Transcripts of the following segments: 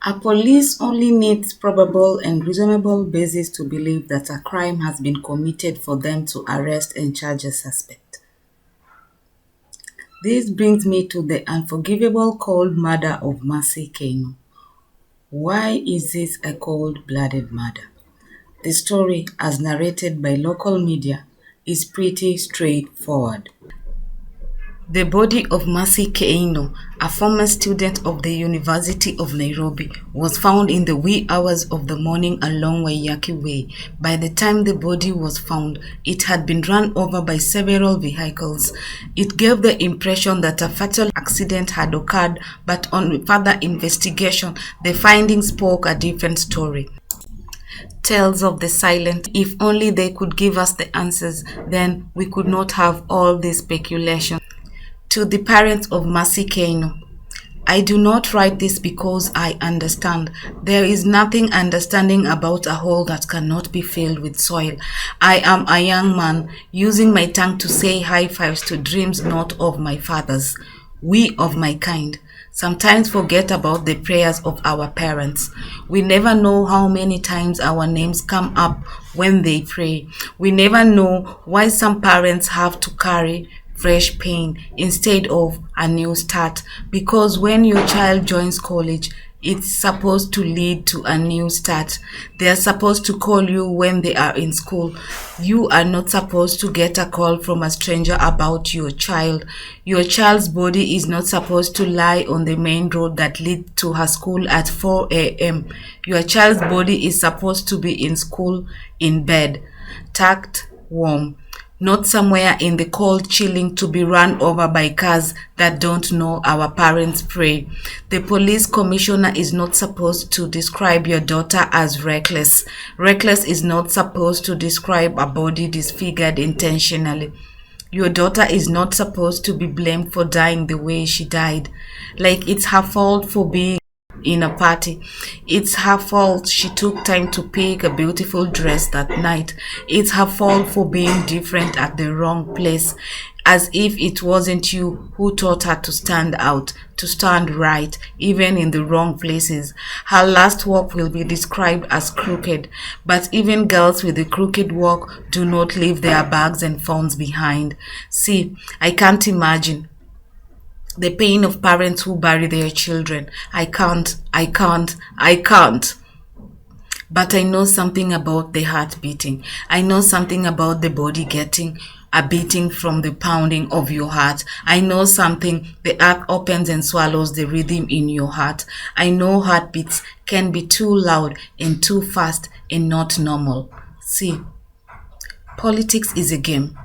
A police only needs probable and reasonable basis to believe that a crime has been committed for them to arrest and charge a suspect. This brings me to the unforgivable cold murder of Mercy Keino. Why is this a cold-blooded murder? The story, as narrated by local media, is pretty straightforward. The body of Mercy Keino, a former student of the University of Nairobi, was found in the wee hours of the morning along Waiyaki Way. By the time the body was found, it had been run over by several vehicles. It gave the impression that a fatal accident had occurred, but on further investigation, the findings spoke a different story. Tales of the silent. If only they could give us the answers, then we could not have all this speculation. To the parents of Mercy Keino, I do not write this because I understand. There is nothing understanding about a hole that cannot be filled with soil. I am a young man using my tongue to say high fives to dreams not of my fathers. We of my kind sometimes forget about the prayers of our parents. We never know how many times our names come up when they pray. We never know why some parents have to carry fresh pain instead of a new start, because when your child joins college, it's supposed to lead to a new start. They are supposed to call you when they are in school. You are not supposed to get a call from a stranger about your child. Your child's body is not supposed to lie on the main road that leads to her school at 4 a.m. Your child's body is supposed to be in school, in bed, tucked, warm, not somewhere in the cold chilling to be run over by cars that don't know our parents pray. The police commissioner is not supposed to describe your daughter as reckless. Reckless is not supposed to describe a body disfigured intentionally. Your daughter is not supposed to be blamed for dying the way she died, like it's her fault for being in a party. It's her fault she took time to pick a beautiful dress that night. It's her fault for being different at the wrong place, as if it wasn't you who taught her to stand out, to stand right, even in the wrong places. Her last walk will be described as crooked, but even girls with a crooked walk do not leave their bags and phones behind. See, I can't imagine the pain of parents who bury their children. I can't. But I know something about the heart beating. I know something about the body getting a beating from the pounding of your heart. I know something. The earth opens and swallows the rhythm in your heart. I know heartbeats can be too loud and too fast and not normal. See, politics is a game.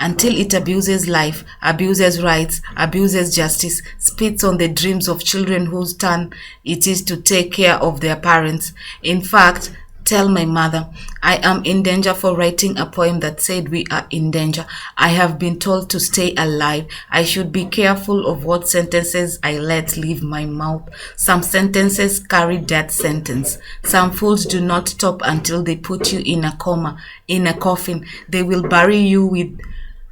Until it abuses life, abuses rights, abuses justice, spits on the dreams of children whose turn it is to take care of their parents. In fact, tell my mother, I am in danger for writing a poem that said we are in danger. I have been told to stay alive. I should be careful of what sentences I let leave my mouth. Some sentences carry death sentence. Some fools do not stop until they put you in a coma, in a coffin. They will bury you with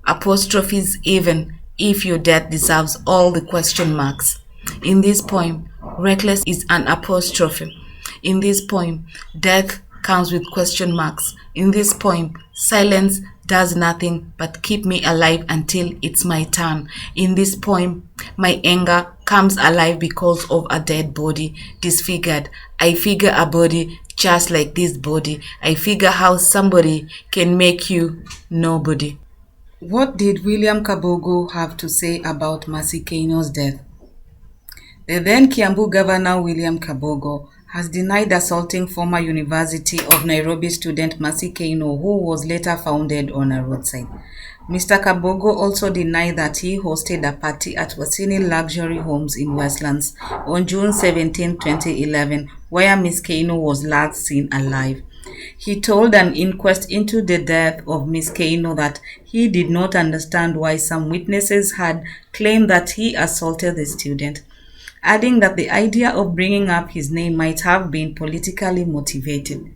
apostrophes even if your death deserves all the question marks. In this poem, reckless is an apostrophe. In this poem, death comes with question marks. In this poem, silence does nothing but keep me alive until it's my turn. In this poem, my anger comes alive because of a dead body, disfigured. I figure a body just like this body. I figure how somebody can make you nobody. What did William Kabogo have to say about Mercy Keino's death? The then Kiambu Governor William Kabogo has denied assaulting former University of Nairobi student Mercy Keino, who was later found dead on a roadside. Mr. Kabogo also denied that he hosted a party at Wasini Luxury Homes in Westlands on June 17, 2011, where Ms. Keino was last seen alive. He told an inquest into the death of Ms. Keino that he did not understand why some witnesses had claimed that he assaulted the student, adding that the idea of bringing up his name might have been politically motivated.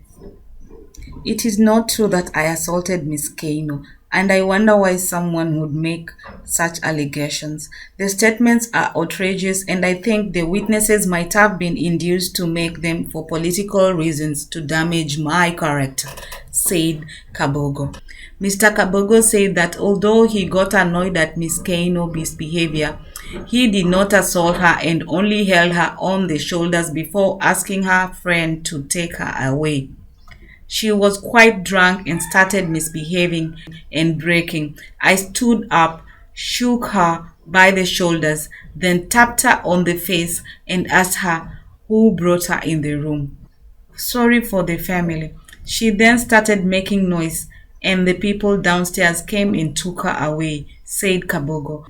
It is not true that I assaulted Ms. Keino. and I wonder why someone would make such allegations. The statements are outrageous, and I think the witnesses might have been induced to make them for political reasons to damage my character, said Kabogo. Mr. Kabogo said that although he got annoyed at Miss Keino's behavior, he did not assault her and only held her on the shoulders before asking her friend to take her away. She was quite drunk and started misbehaving and breaking. I stood up, shook her by the shoulders, then tapped her on the face and asked her who brought her in the room. Sorry for the family. She then started making noise, and the people downstairs came and took her away, said Kabogo.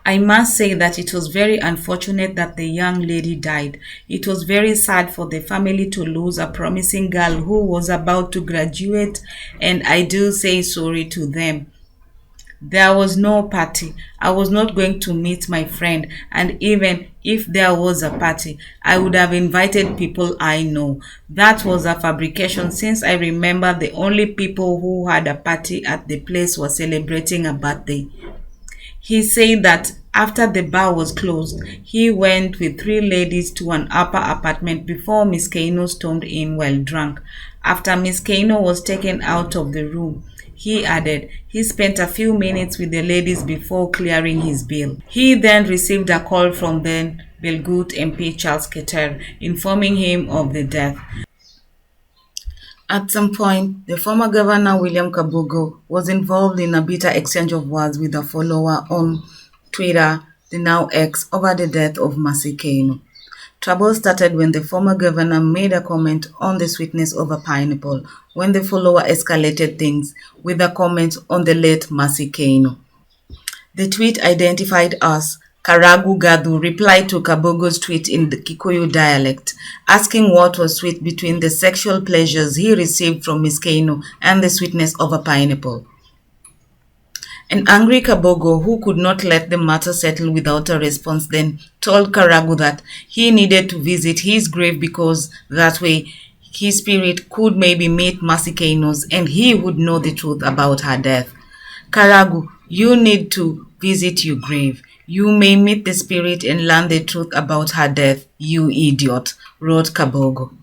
I must say that it was very unfortunate that the young lady died. It was very sad for the family to lose a promising girl who was about to graduate, and I do say sorry to them. There was no party. I was not going to meet my friend, and even if there was a party, I would have invited people I know. That was a fabrication since I remember the only people who had a party at the place were celebrating a birthday. He said that after the bar was closed, he went with three ladies to an upper apartment before Miss Keino stormed in while drunk. After Miss Keino was taken out of the room, he added, he spent a few minutes with the ladies before clearing his bill. He then received a call from then Belgut MP Charles Keter informing him of the death. At some point, the former governor William Kabogo was involved in a bitter exchange of words with a follower on Twitter, the now X, over the death of Mercy Keino. Trouble started when the former governor made a comment on the sweetness of a pineapple, when the follower escalated things with a comment on the late Mercy Keino. The tweet identified as Karagu Gadu replied to Kabogo's tweet in the Kikuyu dialect, asking what was sweet between the sexual pleasures he received from Miss Keino and the sweetness of a pineapple. An angry Kabogo, who could not let the matter settle without a response, then told Karagu that he needed to visit his grave because that way his spirit could maybe meet Mercy Keino's and he would know the truth about her death. Karagu, you need to visit your grave. You may meet the spirit and learn the truth about her death, you idiot, wrote Kabogo.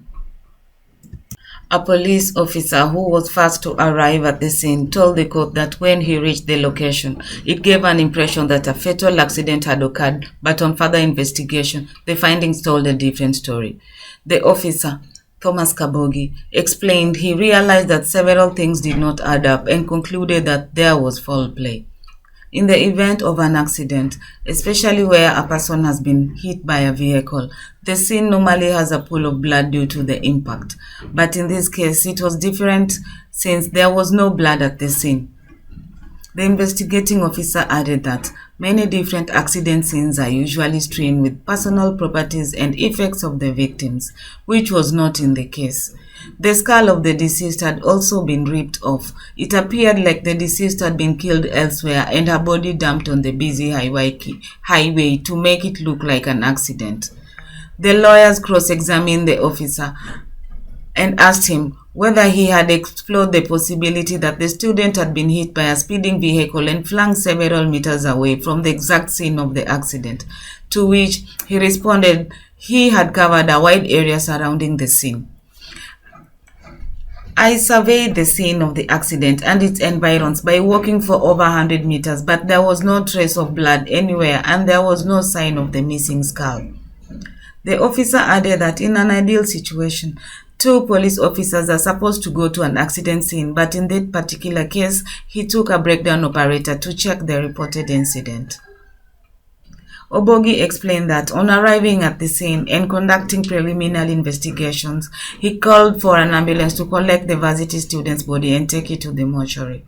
A police officer who was first to arrive at the scene told the court that when he reached the location, it gave an impression that a fatal accident had occurred, but on further investigation, the findings told a different story. The officer, Thomas Kabogi, explained he realized that several things did not add up and concluded that there was foul play. In the event of an accident, especially where a person has been hit by a vehicle, the scene normally has a pool of blood due to the impact. But in this case, it was different since there was no blood at the scene. The investigating officer added that many different accident scenes are usually strewn with personal properties and effects of the victims, which was not in the case. The skull of the deceased had also been ripped off. It appeared like the deceased had been killed elsewhere and her body dumped on the busy Waiyaki Highway to make it look like an accident. The lawyers cross-examined the officer and asked him whether he had explored the possibility that the student had been hit by a speeding vehicle and flung several meters away from the exact scene of the accident, to which he responded he had covered a wide area surrounding the scene. I surveyed the scene of the accident and its environs by walking for over 100 meters, but there was no trace of blood anywhere and there was no sign of the missing skull. The officer added that in an ideal situation, 2 police officers are supposed to go to an accident scene, but in that particular case, he took a breakdown operator to check the reported incident. Obogi explained that on arriving at the scene and conducting preliminary investigations, he called for an ambulance to collect the varsity student's body and take it to the mortuary.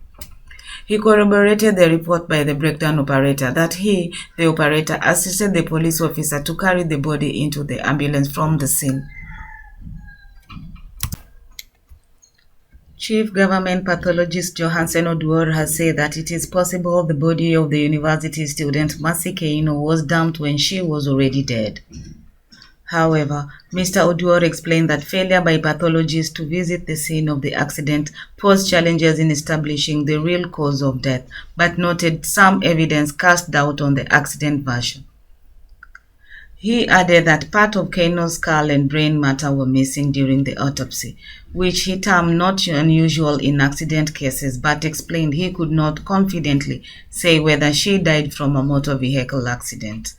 He corroborated the report by the breakdown operator that he, the operator, assisted the police officer to carry the body into the ambulance from the scene. Chief Government Pathologist Johansen Oduor has said that it is possible the body of the university student Mercy Keino was dumped when she was already dead. However, Mr. Oduor explained that failure by pathologists to visit the scene of the accident posed challenges in establishing the real cause of death, but noted some evidence cast doubt on the accident version. He added that part of Keino's skull and brain matter were missing during the autopsy, which he termed not unusual in accident cases, but explained he could not confidently say whether she died from a motor vehicle accident.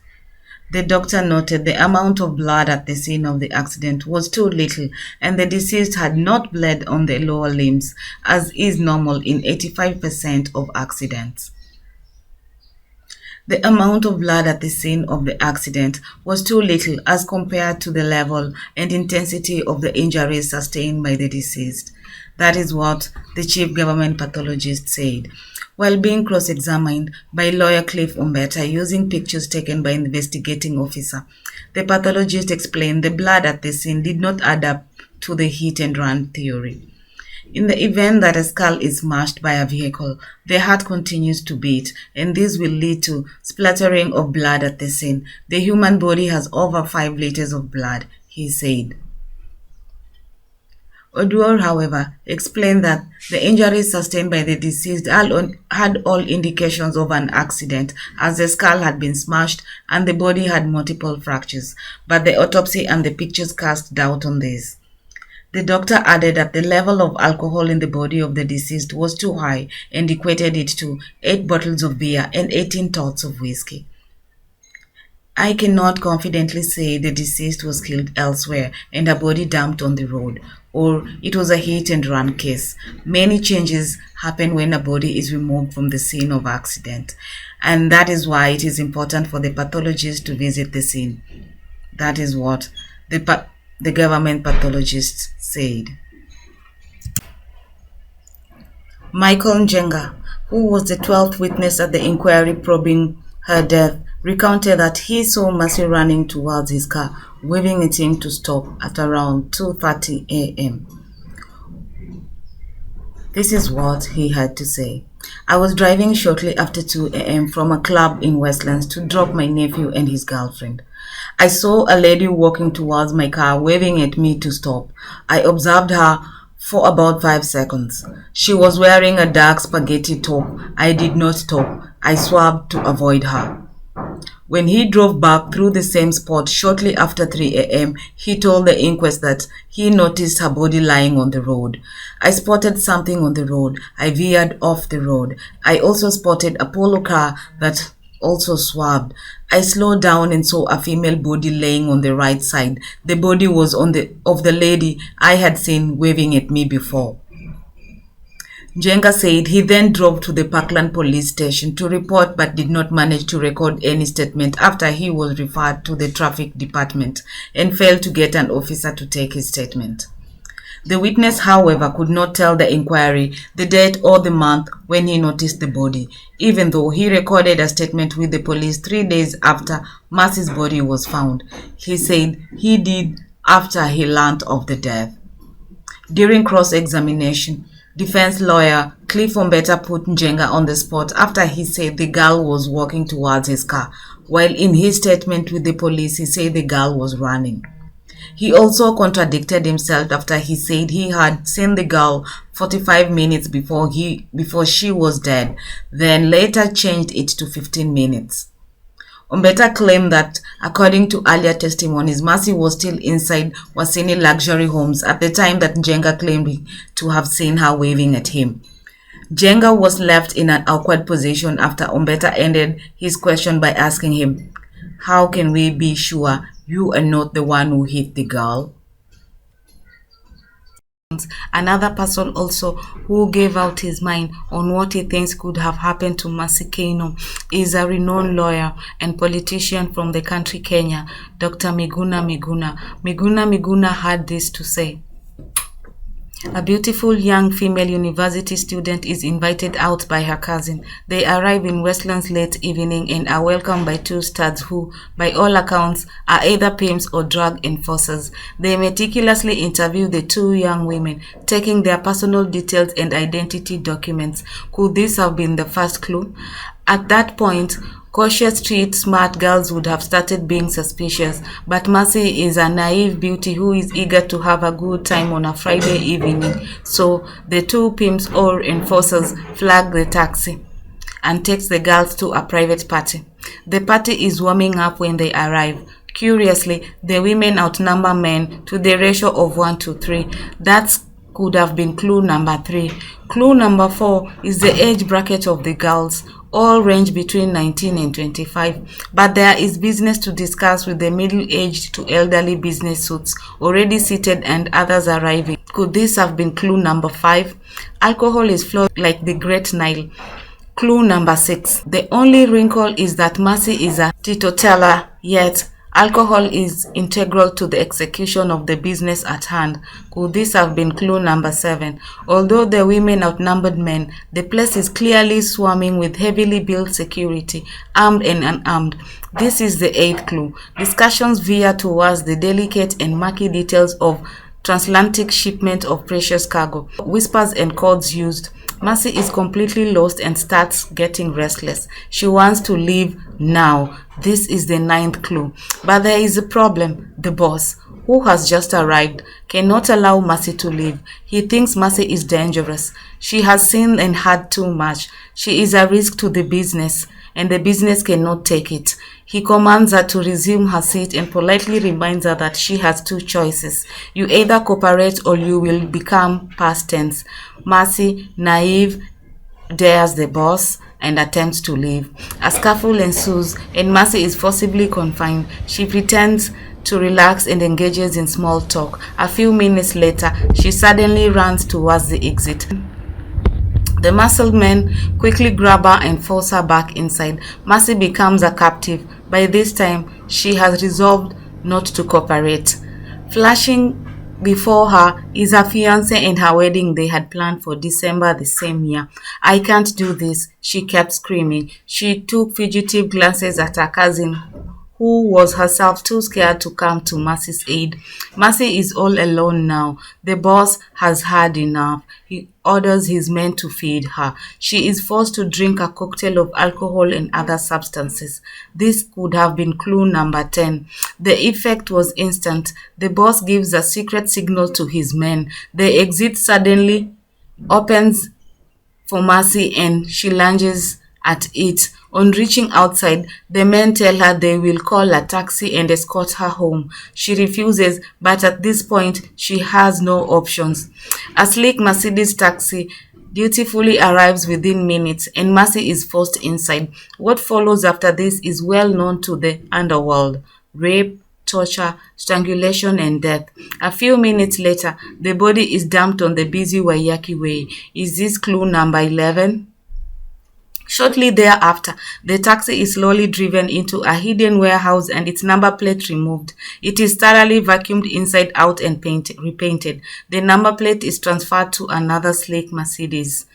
The doctor noted the amount of blood at the scene of the accident was too little and the deceased had not bled on the lower limbs, as is normal in 85% of accidents. The amount of blood at the scene of the accident was too little as compared to the level and intensity of the injuries sustained by the deceased. That is what the chief government pathologist said, while being cross-examined by lawyer Cliff Umbeta using pictures taken by investigating officer. The pathologist explained the blood at the scene did not add up to the hit and run theory. In the event that a skull is smashed by a vehicle, the heart continues to beat, and this will lead to splattering of blood at the scene. The human body has over 5 liters of blood, he said. Oduor, however, explained that the injuries sustained by the deceased had all indications of an accident, as the skull had been smashed and the body had multiple fractures, but the autopsy and the pictures cast doubt on this. The doctor added that the level of alcohol in the body of the deceased was too high and equated it to 8 bottles of beer and 18 tots of whiskey. I cannot confidently say the deceased was killed elsewhere and her body dumped on the road, or it was a hit and run case. Many changes happen when a body is removed from the scene of accident, and that is why it is important for the pathologist to visit the scene. That is what the government pathologist said. Michael Njenga, who was the 12th witness at the inquiry probing her death, recounted that he saw Mercy running towards his car, waving at him to stop at around 2:30 a.m. This is what he had to say. I was driving shortly after 2 a.m. from a club in Westlands to drop my nephew and his girlfriend. I saw a lady walking towards my car waving at me to stop. I observed her for about 5 seconds. She was wearing a dark spaghetti top. I did not stop. I swerved to avoid her. When he drove back through the same spot shortly after 3 a.m., he told the inquest that he noticed her body lying on the road. I spotted something on the road. I veered off the road. I also spotted a polo car that also swerved. I slowed down and saw a female body laying on the right side. The body was of the lady I had seen waving at me before. Njenga said he then drove to the Parkland police station to report but did not manage to record any statement after he was referred to the traffic department and failed to get an officer to take his statement. The witness, however, could not tell the inquiry the date or the month when he noticed the body, even though he recorded a statement with the police 3 days after Mercy's body was found. He said he did after he learned of the death. During cross-examination, defense lawyer Cliff Umbeta put Njenga on the spot after he said the girl was walking towards his car, while in his statement with the police he said the girl was running. He also contradicted himself after he said he had seen the girl 45 minutes before she was dead, then later changed it to 15 minutes. Umbeta claimed that, according to earlier testimonies, Mercy was still inside Wasini luxury homes at the time that Njenga claimed to have seen her waving at him. Njenga was left in an awkward position after Umbeta ended his question by asking him, "How can we be sure you are not the one who hit the girl?" Another person also who gave out his mind on what he thinks could have happened to Mercy Keino is a renowned lawyer and politician from the country Kenya, Dr. Miguna Miguna. Miguna Miguna had this to say. A beautiful young female university student is invited out by her cousin. They arrive in Westlands late evening and are welcomed by 2 studs who, by all accounts, are either pimps or drug enforcers. They meticulously interview the 2 young women, taking their personal details and identity documents. Could this have been the first clue? At that point, Cautious street smart girls would have started being suspicious, but Mercy is a naive beauty who is eager to have a good time on a Friday evening. So the two pimps or enforcers flag the taxi and takes the girls to a private party. The party is warming up when they arrive. Curiously, the women outnumber men to the ratio of 1 to 3. That could have been clue number 3. Clue number 4 is the age bracket of the girls. All range between 19 and 25, but there is business to discuss with the middle-aged to elderly business suits already seated and others arriving. Could this have been clue number 5? Alcohol is flowing like the Great Nile. Clue number 6. The only wrinkle is that Mercy is a teetotaler, yet alcohol is integral to the execution of the business at hand. Could this have been clue number 7? Although the women outnumbered men, the place is clearly swarming with heavily built security, armed and unarmed. This is the 8th clue. Discussions veer towards the delicate and murky details of transatlantic shipment of precious cargo. Whispers and codes used. Mercy is completely lost and starts getting restless. She wants to leave now. This is the 9th clue. But there is a problem. The boss, who has just arrived, cannot allow Mercy to leave. He thinks Mercy is dangerous. She has seen and had too much. She is a risk to the business, and the business cannot take it. He commands her to resume her seat and politely reminds her that she has 2 choices. You either cooperate or you will become past tense. Mercy, naive, dares the boss and attempts to leave. A scuffle ensues and Mercy is forcibly confined. She pretends to relax and engages in small talk. A few minutes later, she suddenly runs towards the exit. The muscled men quickly grab her and force her back inside. Mercy becomes a captive. By this time, she has resolved not to cooperate. Flashing before her is her fiancé and her wedding they had planned for December the same year. I can't do this, she kept screaming. She took fugitive glances at her cousin, who was herself too scared to come to Mercy's aid. Mercy is all alone now. The boss has had enough. He orders his men to feed her. She is forced to drink a cocktail of alcohol and other substances. This could have been clue number 10. The effect was instant. The boss gives a secret signal to his men. The exit suddenly opens for Mercy and she lunges at it. On reaching outside, the men tell her they will call a taxi and escort her home. She refuses, but at this point, she has no options. A sleek Mercedes taxi dutifully arrives within minutes and Mercy is forced inside. What follows after this is well known to the underworld. Rape, torture, strangulation and death. A few minutes later, the body is dumped on the busy Waiyaki Way. Is this clue number 11? Shortly thereafter, the taxi is slowly driven into a hidden warehouse and its number plate removed. It is thoroughly vacuumed inside out and repainted. The number plate is transferred to another sleek Mercedes.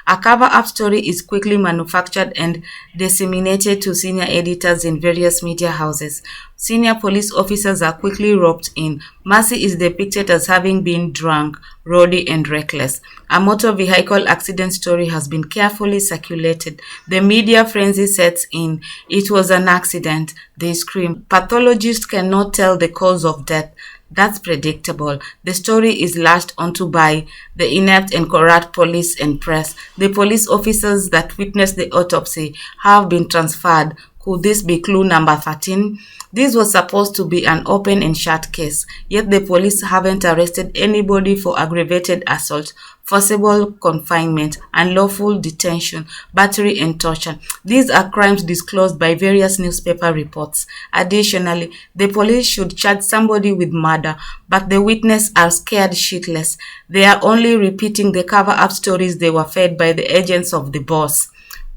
A cover-up story is quickly manufactured and disseminated to senior editors in various media houses. Senior police officers are quickly roped in. Mercy is depicted as having been drunk, rowdy, and reckless. A motor vehicle accident story has been carefully circulated. The media frenzy sets in. It was an accident, they scream. Pathologists cannot tell the cause of death. That's predictable. The story is lashed onto by the inept and corrupt police and press. The police officers that witnessed the autopsy have been transferred. Could this be clue number 13? This was supposed to be an open and shut case, yet the police haven't arrested anybody for aggravated assault, forcible confinement, unlawful detention, battery and torture. These are crimes disclosed by various newspaper reports. Additionally, the police should charge somebody with murder, but the witnesses are scared shitless. They are only repeating the cover-up stories they were fed by the agents of the boss.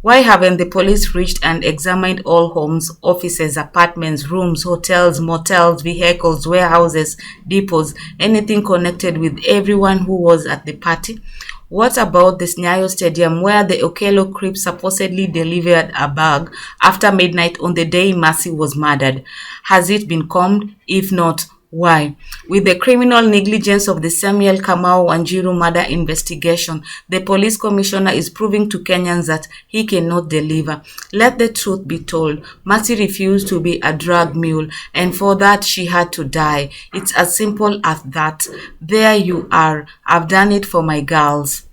Why haven't the police reached and examined all homes, offices, apartments, rooms, hotels, motels, vehicles, warehouses, depots, anything connected with everyone who was at the party? What about the Nyayo Stadium where the Okello Crips supposedly delivered a bag after midnight on the day Mercy was murdered? Has it been combed? If not, Why? With the criminal negligence of the Samuel Kamau Wanjiru murder investigation, the police commissioner is proving to Kenyans that he cannot deliver. Let the truth be told. Mercy refused to be a drug mule, and for that she had to die. It's as simple as that. There you are. I've done it for my girls.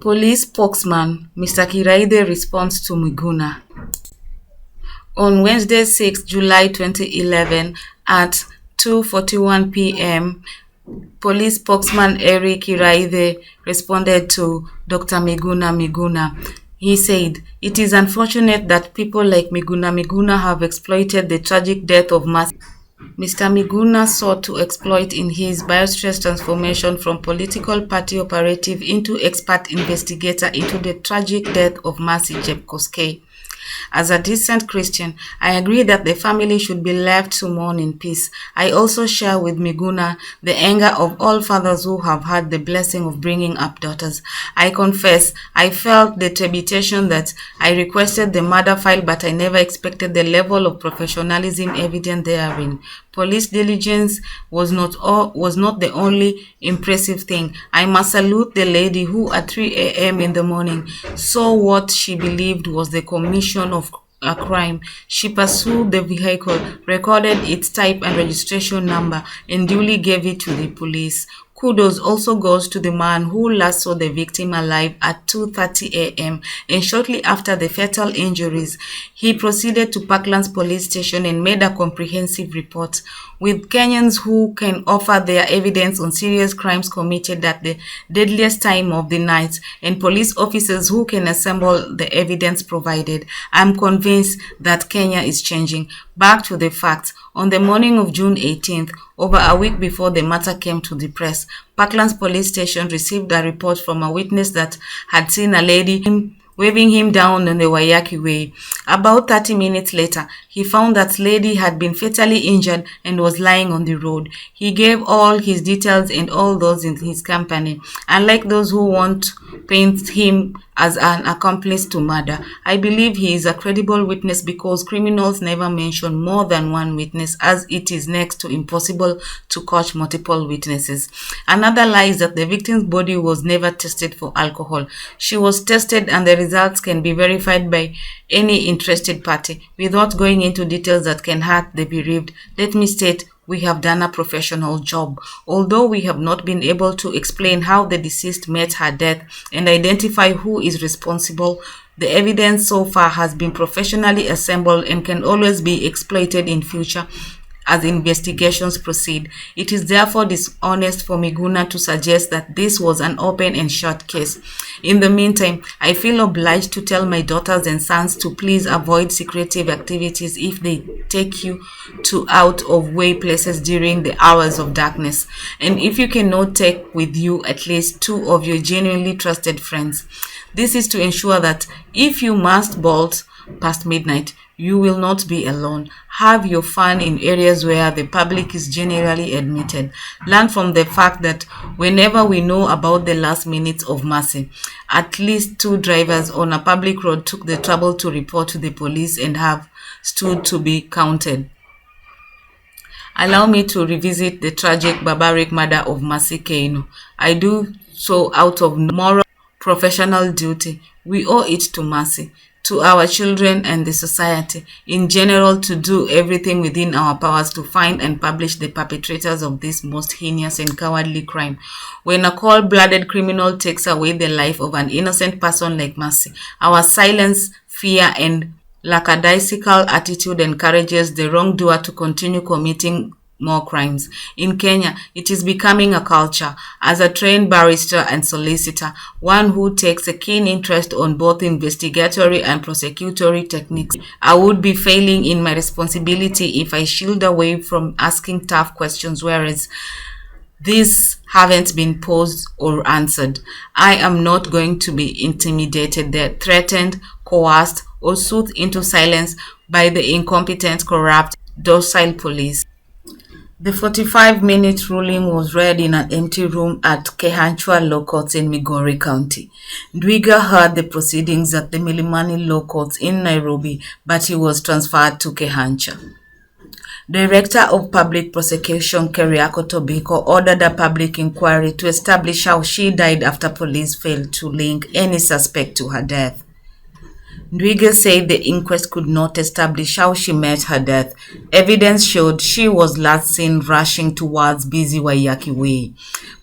Police spokesman Mr. Kiraide responds to Miguna. On Wednesday, 6 July 2011 at 2:41 p.m., police spokesman Eric Iraide responded to Dr. Miguna. He said, "It is unfortunate that people like Miguna have exploited the tragic death of Mercy." Mr. Miguna sought to exploit in his biostress transformation from political party operative into expert investigator into the tragic death of Mercy Jepkoskei. As a decent Christian, I agree that the family should be left to mourn in peace. I also share with Miguna the anger of all fathers who have had the blessing of bringing up daughters. I confess, I felt the trepidation that I requested the murder file, but I never expected the level of professionalism evident therein. Police diligence was not the only impressive thing. I must salute the lady who at 3 a.m. in the morning saw what she believed was the commission of a crime. She pursued the vehicle, recorded its type and registration number, and duly gave it to the police. Kudos also goes to the man who last saw the victim alive at 2:30 a.m. and shortly after the fatal injuries, he proceeded to Parklands police station and made a comprehensive report. With Kenyans who can offer their evidence on serious crimes committed at the deadliest time of the night and police officers who can assemble the evidence provided, I'm convinced that Kenya is changing. Back to the facts. On the morning of June 18th, over a week before the matter came to the press, Parklands police station received a report from a witness that had seen a lady waving him down on the Waiyaki Way. About 30 minutes later, he found that lady had been fatally injured and was lying on the road. He gave all his details and all those in his company. Unlike those who want to paint him as an accomplice to murder, I believe he is a credible witness because criminals never mention more than one witness, as it is next to impossible to catch multiple witnesses. Another lie is that the victim's body was never tested for alcohol. She was tested and the results can be verified by any interested party. Without going into details that can hurt the bereaved, let me state we have done a professional job. Although we have not been able to explain how the deceased met her death and identify who is responsible, the evidence so far has been professionally assembled and can always be exploited in future as investigations proceed. It is therefore dishonest for Miguna to suggest that this was an open and shut case. In the meantime, I feel obliged to tell my daughters and sons to please avoid secretive activities if they take you to out-of-way places during the hours of darkness. And if you cannot take with you at least 2 of your genuinely trusted friends. This is to ensure that if you must bolt past midnight, you will not be alone. Have your fun in areas where the public is generally admitted. Learn from the fact that whenever we know about the last minutes of Mercy, at least 2 drivers on a public road took the trouble to report to the police and have stood to be counted. Allow me to revisit the tragic barbaric murder of Mercy Keino. I do so out of moral professional duty. We owe it to Mercy, to our children and the society in general to do everything within our powers to find and publish the perpetrators of this most heinous and cowardly crime. When a cold-blooded criminal takes away the life of an innocent person like Mercy, our silence, fear, and lackadaisical attitude encourages the wrongdoer to continue committing more crimes. In Kenya, it is becoming a culture. As a trained barrister and solicitor, one who takes a keen interest on both investigatory and prosecutory techniques, I would be failing in my responsibility if I shield away from asking tough questions, whereas these haven't been posed or answered. I am not going to be intimidated, threatened, coerced, or soothed into silence by the incompetent, corrupt, docile police. The 45-minute ruling was read in an empty room at Kehanchwa Law Courts in Migori County. Ndwiga heard the proceedings at the Milimani Law Courts in Nairobi, but he was transferred to Kehancha. Director of Public Prosecution Keriako Tobiko ordered a public inquiry to establish how she died after police failed to link any suspect to her death. Ndwiga said the inquest could not establish how she met her death. Evidence showed she was last seen rushing towards busy Waiyaki Way.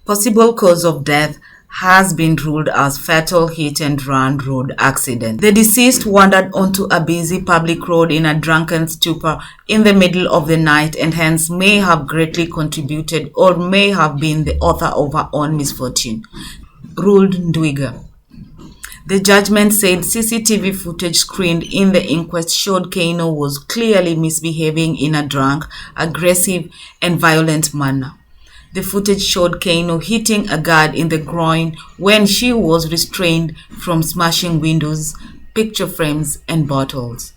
Possible cause of death has been ruled as fatal hit-and-run road accident. The deceased wandered onto a busy public road in a drunken stupor in the middle of the night and hence may have greatly contributed or may have been the author of her own misfortune, ruled Ndwiga. The judgment said CCTV footage screened in the inquest showed Keino was clearly misbehaving in a drunk, aggressive, and violent manner. The footage showed Keino hitting a guard in the groin when she was restrained from smashing windows, picture frames, and bottles.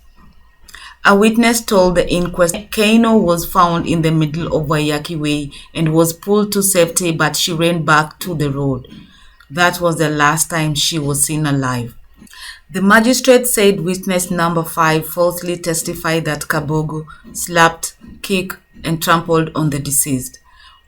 A witness told the inquest Keino was found in the middle of Waiyaki Way and was pulled to safety, but she ran back to the road. That was the last time she was seen alive. The magistrate said witness number 5 falsely testified that Kabogo slapped, kicked, and trampled on the deceased,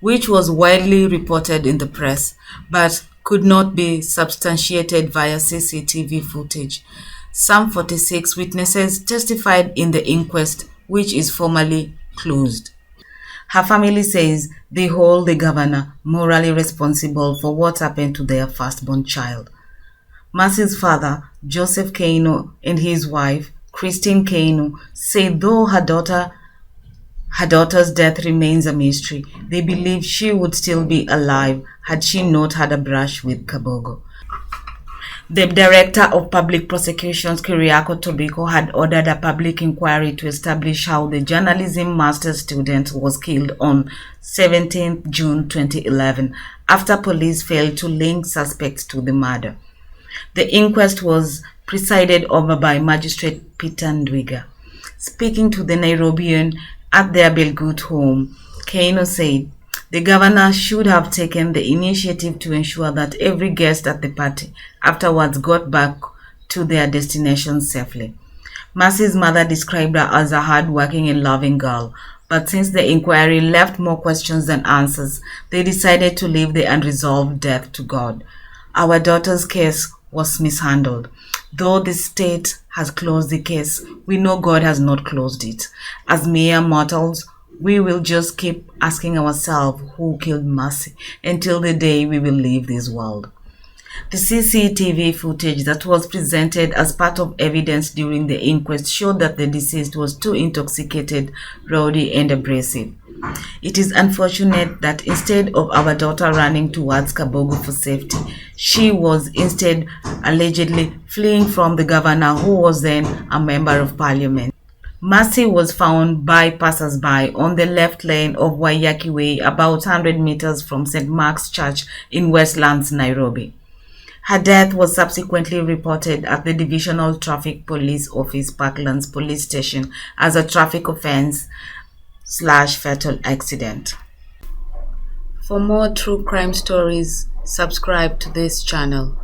which was widely reported in the press, but could not be substantiated via CCTV footage. Some 46 witnesses testified in the inquest, which is formally closed. Her family says they hold the governor morally responsible for what happened to their firstborn child. Mercy's father, Joseph Keino, and his wife, Christine Keino, say though her daughter's death remains a mystery, they believe she would still be alive had she not had a brush with Kabogo. The Director of Public Prosecutions, Keriako Tobiko, had ordered a public inquiry to establish how the journalism master's student was killed on 17 June 2011 after police failed to link suspects to the murder. The inquest was presided over by Magistrate Peter Ndwiga. Speaking to the Nairobian at their Belgut home, Keino said the governor should have taken the initiative to ensure that every guest at the party afterwards got back to their destination safely. Mercy's mother described her as a hard-working and loving girl, but since the inquiry left more questions than answers, they decided to leave the unresolved death to God. Our daughter's case was mishandled. Though the state has closed the case, we know God has not closed it. As mere mortals, we will just keep asking ourselves who killed Mercy until the day we will leave this world. The CCTV footage that was presented as part of evidence during the inquest showed that the deceased was too intoxicated, rowdy, and abrasive. It is unfortunate that instead of our daughter running towards Kabogo for safety, she was instead allegedly fleeing from the governor, who was then a member of parliament. Mercy was found by passers-by on the left lane of Waiyaki Way, about 100 meters from St. Mark's Church in Westlands, Nairobi. Her death was subsequently reported at the Divisional Traffic Police Office, Parklands Police Station, as a traffic offense/fatal accident. For more true crime stories, subscribe to this channel.